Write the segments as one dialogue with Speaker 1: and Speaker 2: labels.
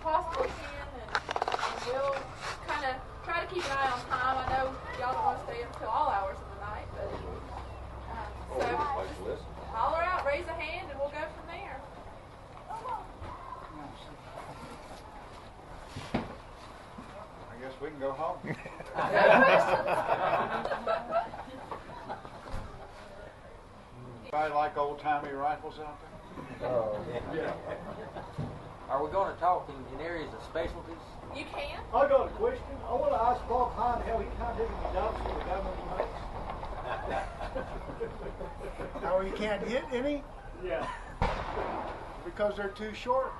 Speaker 1: possible can, and we'll kind of try to keep an eye on time. I know y'all don't want to stay up until all hours of the night, but so just holler out, raise a hand, and we'll go from there.
Speaker 2: I guess we can go home. Anybody like old-timey rifles out there?
Speaker 3: Oh, yeah. Are we going to talk in areas of specialties?
Speaker 1: You can.
Speaker 4: I got a question. I want to ask Bob Harn how he can't hit any dumps for the government makes.
Speaker 5: How he can't hit any?
Speaker 4: Yeah.
Speaker 5: Because they're too short.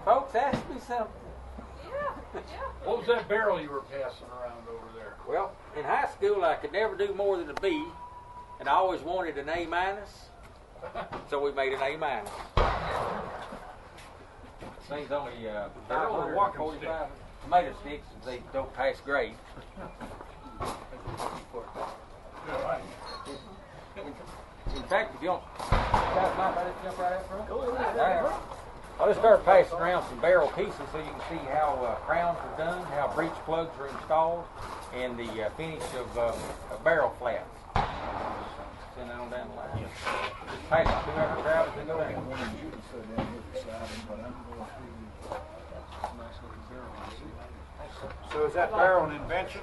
Speaker 3: Folks, ask me something.
Speaker 1: Yeah.
Speaker 6: What was that barrel you were passing around over there?
Speaker 3: Well, in high school, I could never do more than a B, and I always wanted an A minus, so we made an A minus. Thing's only
Speaker 6: Barrel or walking
Speaker 3: 545 tomato sticks. They don't pass grade. In fact, if you don't, guys mind if I just jump right up front? All right. I'll just start passing around some barrel pieces so you can see how crowns are done, how breech plugs are installed, and the finish of barrel flats. Send that on down the line. Just pass it through every crowd as they go down.
Speaker 2: So is that barrel an invention?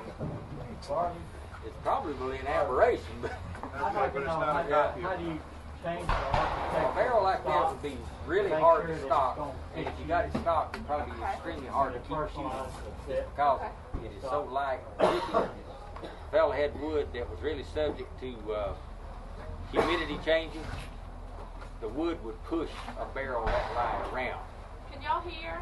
Speaker 3: It's probably an aberration, but
Speaker 4: I'd like to know how do you change the architecture?
Speaker 3: a barrel like that would be really hard to stock, and if you got it stocked, it'd probably be extremely hard to keep shooting because it is so light. The fella had wood that was really subject to humidity changes. The wood would push a barrel that light around.
Speaker 1: Can y'all hear?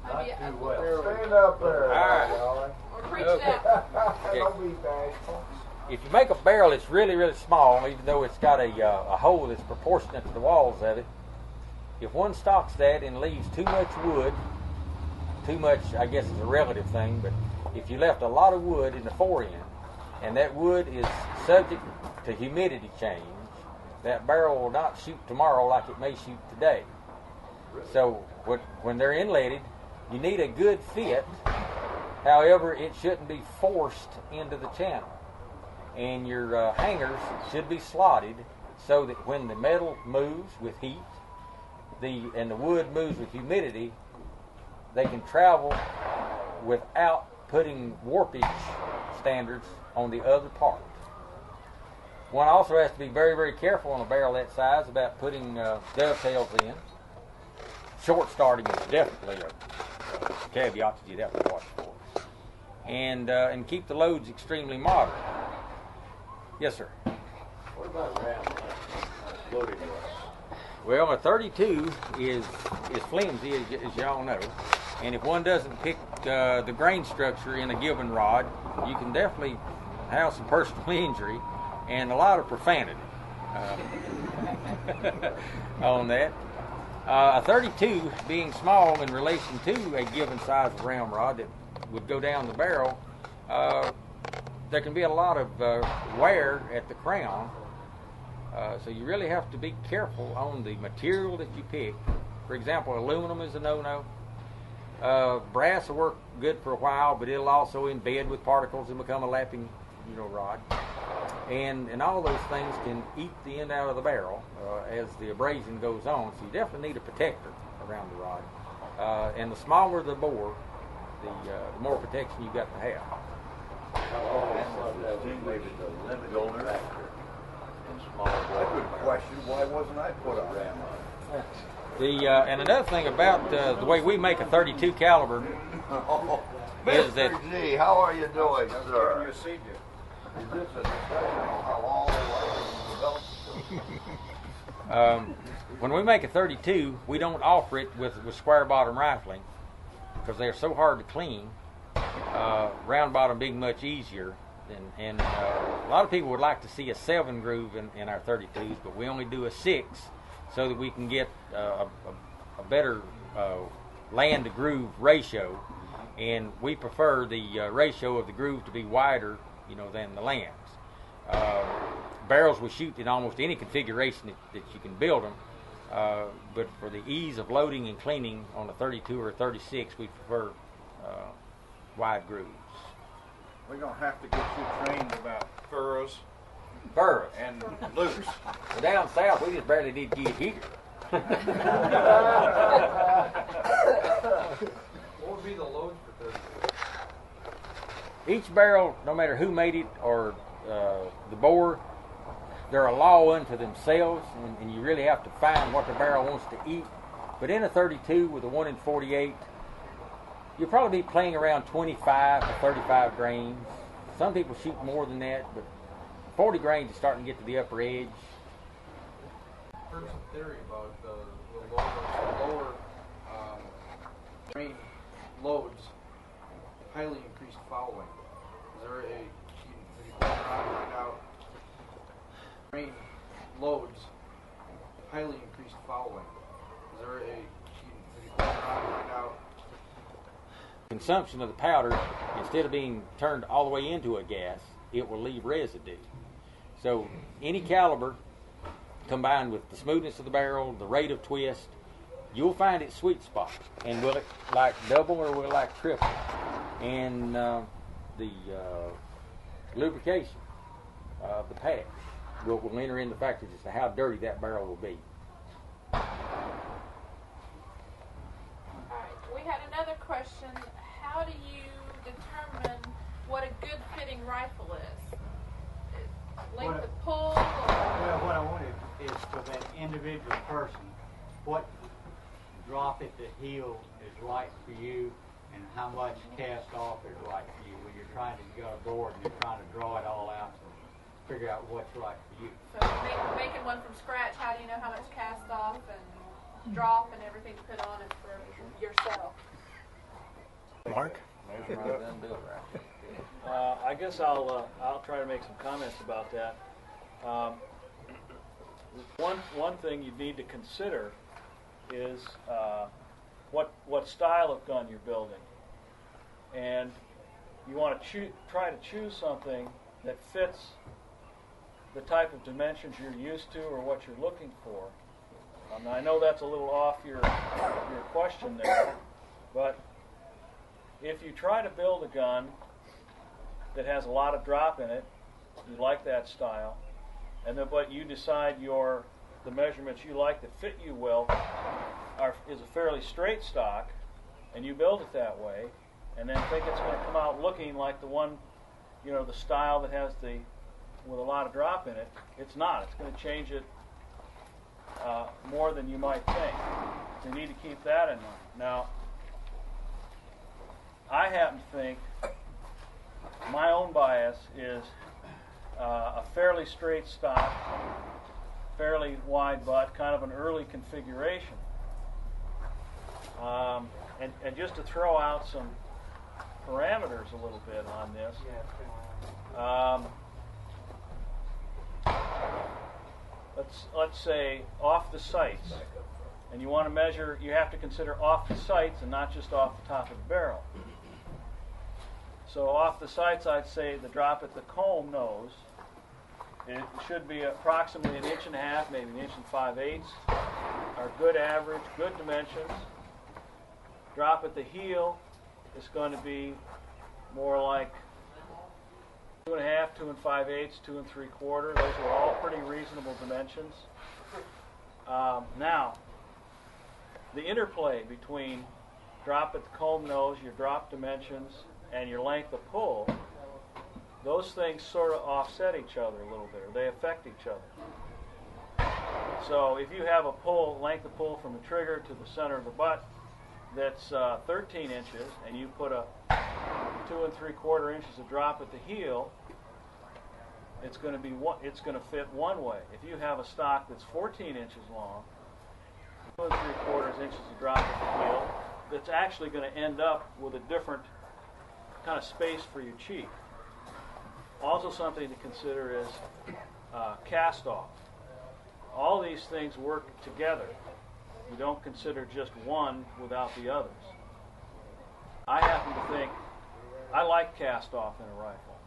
Speaker 4: Not
Speaker 1: Maybe
Speaker 4: too well.
Speaker 5: Stand up there.
Speaker 3: All right.
Speaker 1: or preach it out.
Speaker 5: Don't be bashful.
Speaker 3: If you make a barrel that's really, really small, even though it's got a hole that's proportionate to the walls of it, if one stocks that and leaves too much wood, too much, I guess, is a relative thing, but if you left a lot of wood in the forend, and that wood is subject to humidity change, that barrel will not shoot tomorrow like it may shoot today. So when they're inletted, you need a good fit. However, it shouldn't be forced into the channel. And your hangers should be slotted so that when the metal moves with heat and the wood moves with humidity, they can travel without putting warpage standards on the other part. One also has to be very, very careful on a barrel that size about putting dovetails in. Short starting is definitely a caveat that you'd have to watch for. And keep the loads extremely moderate. Yes, sir.
Speaker 2: What about round loading rods?
Speaker 3: Well, a 32 is flimsy, as y'all know. And if one doesn't pick the grain structure in a given rod, you can definitely have some personal injury and a lot of profanity on that. A 32 being small in relation to a given size of round rod that would go down the barrel, there can be a lot of wear at the crown. So you really have to be careful on the material that you pick. For example, aluminum is a no-no. Brass will work good for a while, but it'll also embed with particles and become a lapping, rod. And all those things can eat the end out of the barrel as the abrasion goes on. So you definitely need a protector around the rod. And the smaller the bore, the more protection you've got to have.
Speaker 2: That's a good question. Why wasn't I put on ram on?
Speaker 3: And another thing about the way we make a 32 caliber is that
Speaker 7: Mr. G, how are you doing, sir?
Speaker 2: Is this
Speaker 7: a discussion on how long developed?
Speaker 3: when we make a 32, we don't offer it with square bottom rifling because they're so hard to clean. Round bottom being much easier. And a lot of people would like to see a 7 groove in our 32s, but we only do a 6 so that we can get a better land to groove ratio. And we prefer the ratio of the groove to be wider, than the lands. barrels will shoot in almost any configuration that you can build them. But for the ease of loading and cleaning on a 32 or a 36, we prefer wide grooves.
Speaker 2: We're gonna have to get you trained about furrows
Speaker 3: Furrows.
Speaker 2: and loops.
Speaker 3: Well, down south, we just barely did get here.
Speaker 6: What would be the load for 32?
Speaker 3: Each barrel, no matter who made it or the bore, they're a law unto themselves, and you really have to find what the barrel wants to eat. But in a 32 with a 1 in 48, you'll probably be playing around 25 to 35 grains. Some people shoot more than that, but 40 grains is starting to get to the upper edge.
Speaker 6: I've heard some theory about the lower grain loads, highly increased fouling. Is there a, if you find out, grain loads, highly increased fouling. Is there a, if you find out,
Speaker 3: Consumption of the powder, instead of being turned all the way into a gas, it will leave residue. So any caliber combined with the smoothness of the barrel, the rate of twist, you'll find its sweet spot. And will it like double or will it like triple? And the lubrication of the pad will enter into factors as to how dirty that barrel will be.
Speaker 1: Alright, we had another question. How do you determine what a good fitting rifle is? Length of pull?
Speaker 4: Well, what I wanted is for that individual person, what drop at the heel is right for you, and how much cast off is right for you when you're trying to get a board and you're trying to draw it all out and figure out what's right for you.
Speaker 1: So making one from scratch, how do you know how much cast off and drop and everything to put on it for yourself?
Speaker 8: Mark?
Speaker 9: I guess I'll try to make some comments about that. One thing you need to consider is what style of gun you're building, and you want to try to choose something that fits the type of dimensions you're used to or what you're looking for. I know that's a little off your question there, but if you try to build a gun that has a lot of drop in it, you like that style, and then but you decide the measurements you like that fit you well is a fairly straight stock, and you build it that way, and then think it's going to come out looking like the one, the style that has with a lot of drop in it. It's not. It's going to change it more than you might think. So you need to keep that in mind. Now, I happen to think my own bias is a fairly straight stock, fairly wide butt, kind of an early configuration. And just to throw out some parameters a little bit on this, let's say off the sights, and you want to measure, you have to consider off the sights and not just off the top of the barrel. So off the sights, I'd say the drop at the comb nose, it should be approximately 1.5 inches, maybe 1 5/8 inches, are good average, good dimensions. Drop at the heel is going to be more like 2.5, 2 5/8, 2 3/4. Those are all pretty reasonable dimensions. Now, the interplay between drop at the comb nose, your drop dimensions, and your length of pull, those things sort of offset each other a little bit, or they affect each other. So if you have a length of pull from the trigger to the center of the butt that's 13 inches, and you put a 2 3/4 inches of drop at the heel, it's going to fit one way. If you have a stock that's 14 inches long, 2 3/4 inches of drop at the heel, that's actually going to end up with a different kind of space for your cheek. Also, something to consider is cast off. All these things work together. You don't consider just one without the others. I happen to think I like cast off in a rifle.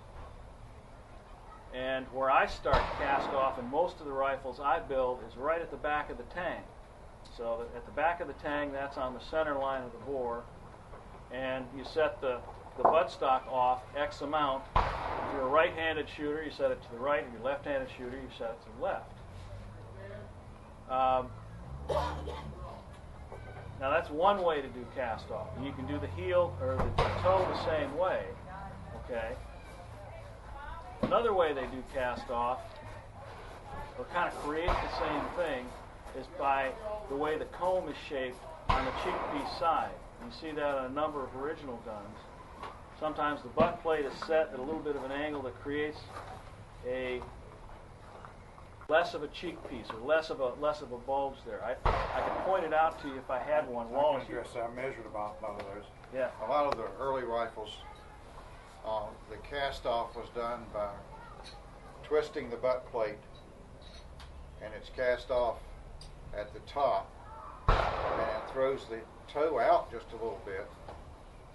Speaker 9: And where I start cast off, and most of the rifles I build, is right at the back of the tang. So at the back of the tang, that's on the center line of the bore, and you set the buttstock off X amount. If you're a right-handed shooter, you set it to the right. If you're a left-handed shooter, you set it to the left. Now that's one way to do cast off. And you can do the heel or the toe the same way. Okay. Another way they do cast off, or kind of create the same thing, is by the way the comb is shaped on the cheek piece side. You see that on a number of original guns. Sometimes the butt plate is set at a little bit of an angle that creates a less of a cheek piece, or less of a bulge there. I could point it out to you if I had one. Wallace,
Speaker 2: I measured about one of those.
Speaker 9: Yeah.
Speaker 2: A lot of the early rifles, the cast off was done by twisting the butt plate, and it's cast off at the top, and it throws the toe out just a little bit.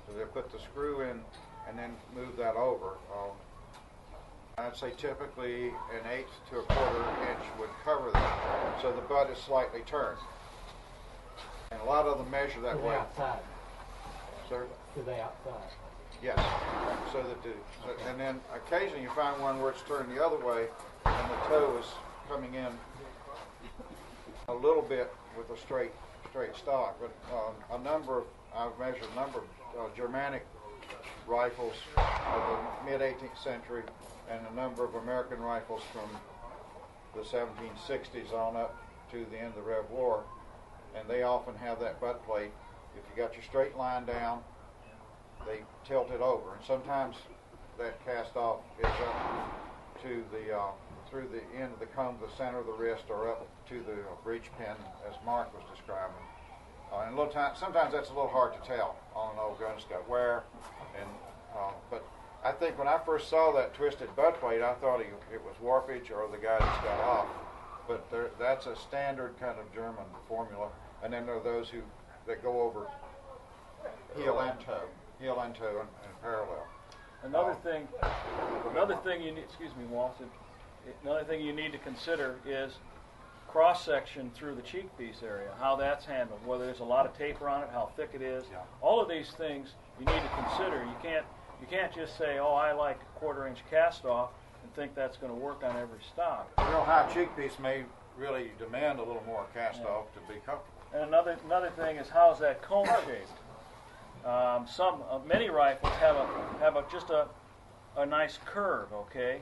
Speaker 2: So they put the screw in and then move that over. I'd say typically an 1/8 to a 1/4 inch would cover that, so the butt is slightly turned. And a lot of them measure that way.
Speaker 4: Outside.
Speaker 2: Sir?
Speaker 4: To the outside.
Speaker 2: Yes. So that and then occasionally you find one where it's turned the other way, and the toe is coming in a little bit with a straight stock. But I've measured a number of Germanic rifles of the mid-18th century, and a number of American rifles from the 1760s on up to the end of the Rev War, and they often have that butt plate. If you got your straight line down, they tilt it over, and sometimes that cast off is up to the through the end of the comb, the center of the wrist, or up to the breech pin, as Mark was describing. And sometimes that's a little hard to tell on an old gun. It's got wear, and but I think when I first saw that twisted butt plate, I thought it was warpage or the guy that's got off. But that's a standard kind of German formula. And then there are those that go over heel and toe and parallel.
Speaker 9: Another thing you need, excuse me, Wallace. Another thing you need to consider is cross section through the cheek piece area, how that's handled, whether there's a lot of taper on it, how thick it is.
Speaker 2: Yeah.
Speaker 9: All of these things you need to consider. You can't just say, oh, I like a 1/4 inch cast off and think that's going to work on every stock.
Speaker 2: A real high cheek piece may really demand a little more cast off to be comfortable.
Speaker 9: And another thing is, how's that comb shaped? Many rifles have just a nice curve, okay,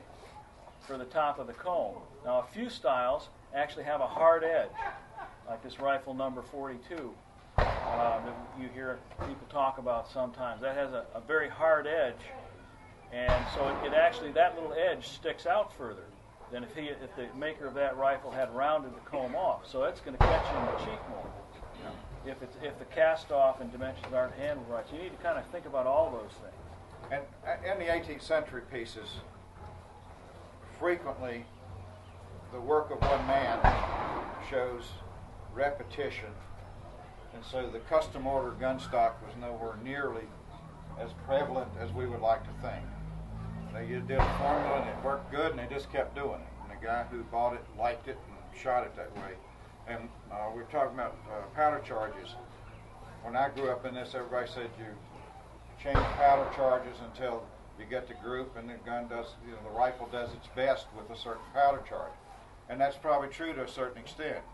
Speaker 9: for the top of the comb. Now a few styles actually have a hard edge, like this rifle number 42 that you hear people talk about sometimes. That has a very hard edge, and so it actually, that little edge sticks out further than if the maker of that rifle had rounded the comb off. So it's going to catch you in the cheek more. If the cast off and dimensions aren't handled right. So you need to kind of think about all those things.
Speaker 2: And in the 18th century pieces, frequently the work of one man shows repetition, and so the custom order gun stock was nowhere nearly as prevalent as we would like to think. They did a formula and it worked good, and they just kept doing it. And the guy who bought it liked it and shot it that way. And we're talking about powder charges. When I grew up in this, everybody said you change powder charges until you get the group, and the gun does, the rifle does its best with a certain powder charge. And that's probably true to a certain extent.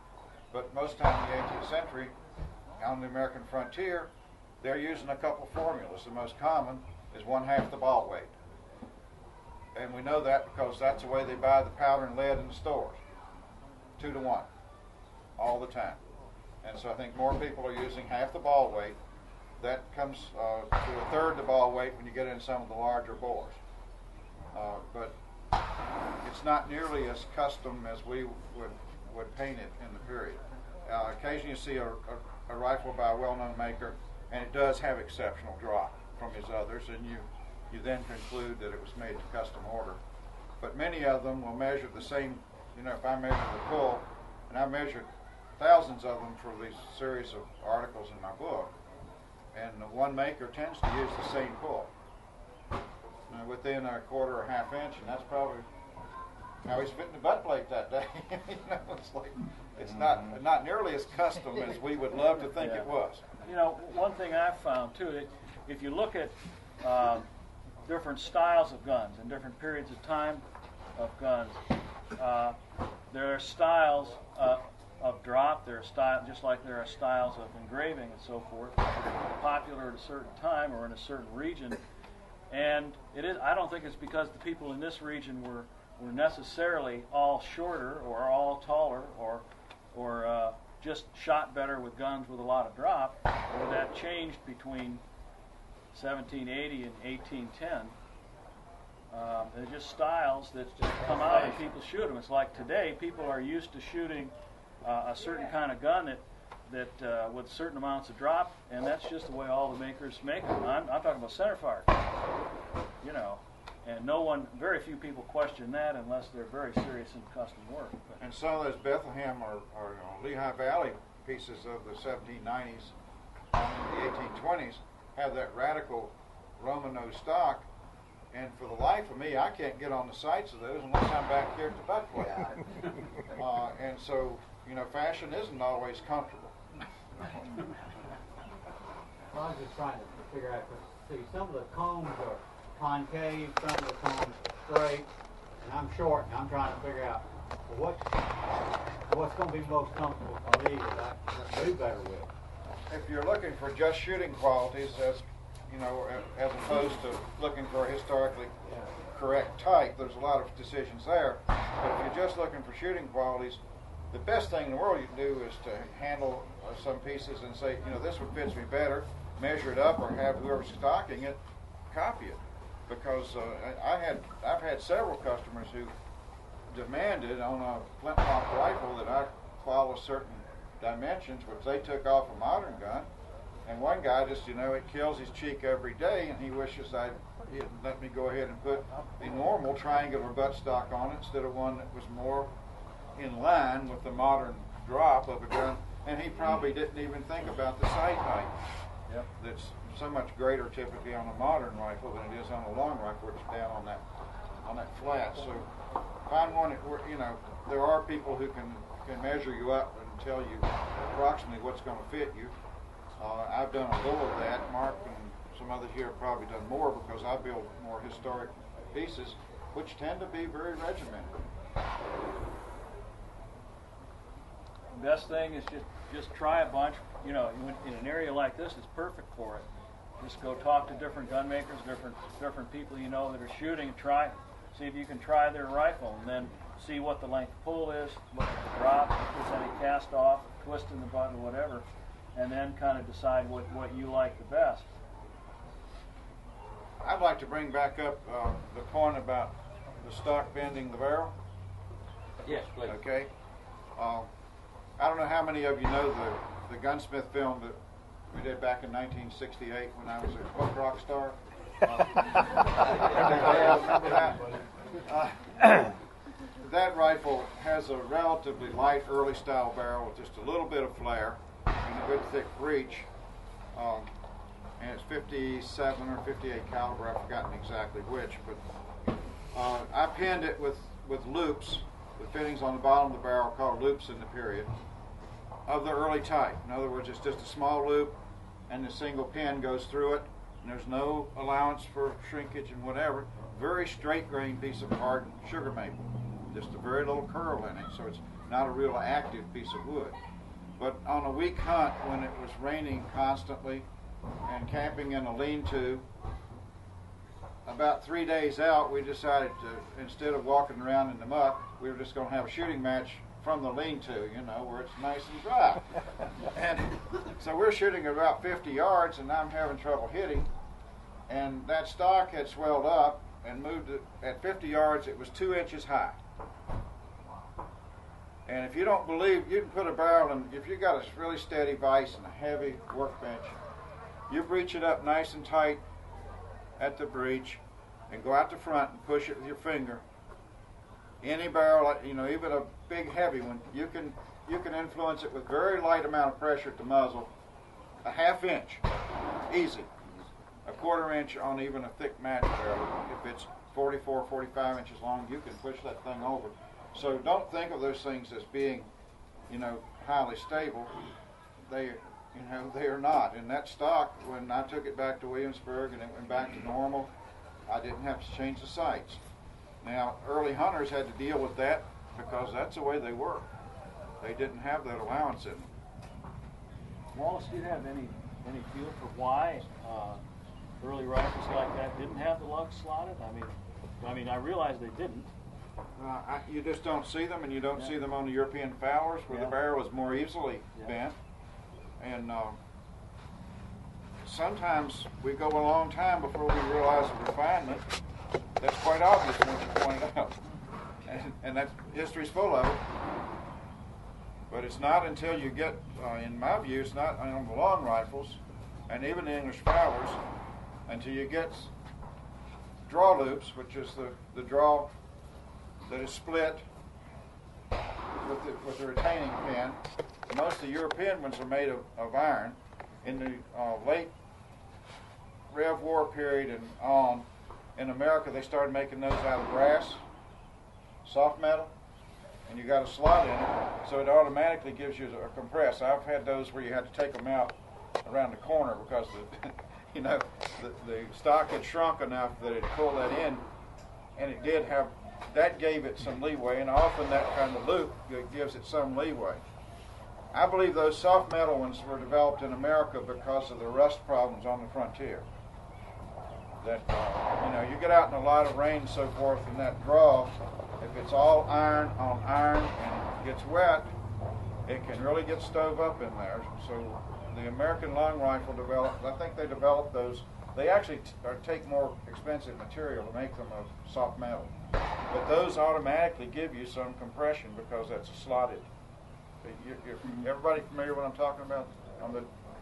Speaker 2: But most of the time in the 18th century, on the American frontier, they're using a couple formulas. The most common is 1/2 the ball weight. And we know that because that's the way they buy the powder and lead in the stores. 2 to 1. All the time. And so I think more people are using 1/2 the ball weight. That comes to 1/3 the ball weight when you get in some of the larger bores. But it's not nearly as custom as we would paint it in the period. Occasionally you see a rifle by a well-known maker, and it does have exceptional drop from his others, and you then conclude that it was made to custom order. But many of them will measure the same. If I measure the pull, and I measured thousands of them for these series of articles in my book, and the one maker tends to use the same pull within a 1/4 or 1/2 inch, and that's probably how he's fitting the butt plate that day. You know, it's like it's not nearly as custom as we would love to think it was.
Speaker 9: You know, one thing I've found too, that if you look at different styles of guns and different periods of time of guns, there are styles of drop. There are styles, just like there are styles of engraving and so forth, popular at a certain time or in a certain region. And it is. I don't think it's because the people in this region were necessarily all shorter or all taller or just shot better with guns with a lot of drop, or that changed between 1780 and 1810. They're just styles that just come out and people shoot them. It's like today, people are used to shooting a certain kind of gun that with certain amounts of drop, and that's just the way all the makers make them. I'm talking about centerfire, you know, and very few people question that unless they're very serious in custom work. But
Speaker 2: And some of those Bethlehem or Lehigh Valley pieces of the 1790s and the 1820s have that radical Roman nose stock, and for the life of me, I can't get on the sights of those unless I'm back here at the butt plate. And so, you know, fashion isn't always comfortable.
Speaker 4: I was just trying to figure out, 'cause see, some of the combs are concave, some of the combs are straight, and I'm short, and I'm trying to figure out what's going to be most comfortable for me that I can do better with.
Speaker 2: If you're looking for just shooting qualities, as you know, as opposed to looking for a historically correct type, there's a lot of decisions there. But if you're just looking for shooting qualities, the best thing in the world you can do is to handle some pieces and say, you know, this one fits me better, measure it up, or have whoever's stocking it copy it. Because I've had several customers who demanded on a flintlock rifle that I follow certain dimensions, which they took off a modern gun. And one guy just, you know, it kills his cheek every day, and he wishes he'd let me go ahead and put the normal triangular buttstock on it instead of one that was more in line with the modern drop of a gun. And he probably didn't even think about the sight height.
Speaker 9: Yep.
Speaker 2: That's so much greater typically on a modern rifle than it is on a long rifle, which is down on that flat. So find one that, you know, there are people who can measure you up and tell you approximately what's going to fit you. I've done a little of that. Mark and some others here have probably done more because I build more historic pieces, which tend to be very regimented.
Speaker 9: the best thing is just try a bunch. You know, in an area like this, it's perfect for it. Just go talk to different gun makers, different people you know that are shooting. See if you can try their rifle, and then see what the length pull is, look at the drop, if there's any cast off, twisting the button, whatever, and then kind of decide what you like the best.
Speaker 2: I'd like to bring back up the point about the stock bending the barrel.
Speaker 3: Yes, please.
Speaker 2: Okay. I don't know how many of you know the Gunsmith film that we did back in 1968 when I was a punk rock star. Remember that? That rifle has a relatively light early style barrel with just a little bit of flare and a good thick breech. And it's 57 or 58 caliber, I've forgotten exactly which, but I pinned it with loops, with fittings on the bottom of the barrel called loops in the period, of the early type. In other words, it's just a small loop and the single pin goes through it, and there's no allowance for shrinkage and whatever. Very straight grain piece of hard sugar maple, just a very little curl in it, so it's not a real active piece of wood. But on a week hunt when it was raining constantly and camping in a lean-to, about 3 days out, we decided to, instead of walking around in the muck, we were just going to have a shooting match from the lean-to, you know, where it's nice and dry. And so we're shooting at about 50 yards, and I'm having trouble hitting. And that stock had swelled up and moved it, at 50 yards, it was 2 inches high. And if you don't believe, you can put a barrel in, if you got a really steady vise and a heavy workbench, you breech it up nice and tight at the breech and go out the front and push it with your finger. Any barrel, you know, even a big heavy one, you can influence it with very light amount of pressure at the muzzle, a ½ inch, easy. A 1/4 inch on even a thick match barrel if it's 44, 45 inches long, you can push that thing over. So don't think of those things as being, highly stable. They are not. And that stock, when I took it back to Williamsburg and it went back to normal, I didn't have to change the sights. Now, early hunters had to deal with that because that's the way they were. They didn't have that allowance in them.
Speaker 9: Wallace, do you have any feel for why early rifles like that didn't have the lugs slotted? I mean, I realize they didn't.
Speaker 2: You just don't see them, and you don't see them on the European Fowlers where the barrel is more easily bent. And sometimes we go a long time before we realize the refinement that's quite obvious once you point it out. And that history's full of it. But it's not until you get, in my view, it's not on the long rifles, and even the English Fowlers, until you get draw loops, which is the draw that is split with the retaining pin. Most of the European ones are made of iron. In the late Rev War period and on, in America they started making those out of brass, soft metal, and you got a slot in it, so it automatically gives you a compress. I've had those where you had to take them out around the corner because the stock had shrunk enough that it pulled that in, and it did have, that gave it some leeway, and often that kind of loop gives it some leeway. I believe those soft metal ones were developed in America because of the rust problems on the frontier. That, you get out in a lot of rain and so forth, and that draw, if it's all iron on iron and it gets wet, it can really get stove up in there. So the American long rifle developed, I think they developed those. They actually take more expensive material to make them of soft metal. But those automatically give you some compression because that's a slotted. Everybody familiar with what I'm talking about?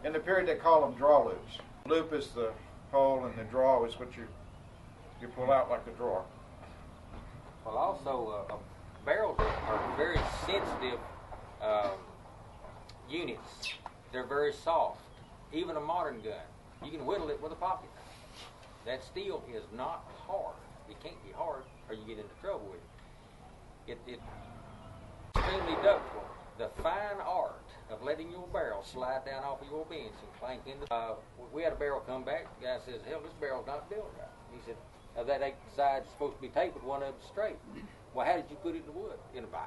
Speaker 2: In the period they call them draw loops. Loop is the hole and the draw is what you pull out like a drawer.
Speaker 3: Well, also, barrels are very sensitive units. They're very soft. Even a modern gun, you can whittle it with a pocket knife. That steel is not hard. It can't be hard, or you get into trouble with it. It's extremely ductile. The fine art of letting your barrel slide down off of your bench and clank into. We had a barrel come back. The guy says, "Hell, this barrel's not built right." He said, "That side's supposed to be tapered, one of them's straight." Well, how did you put it in the wood? In a box.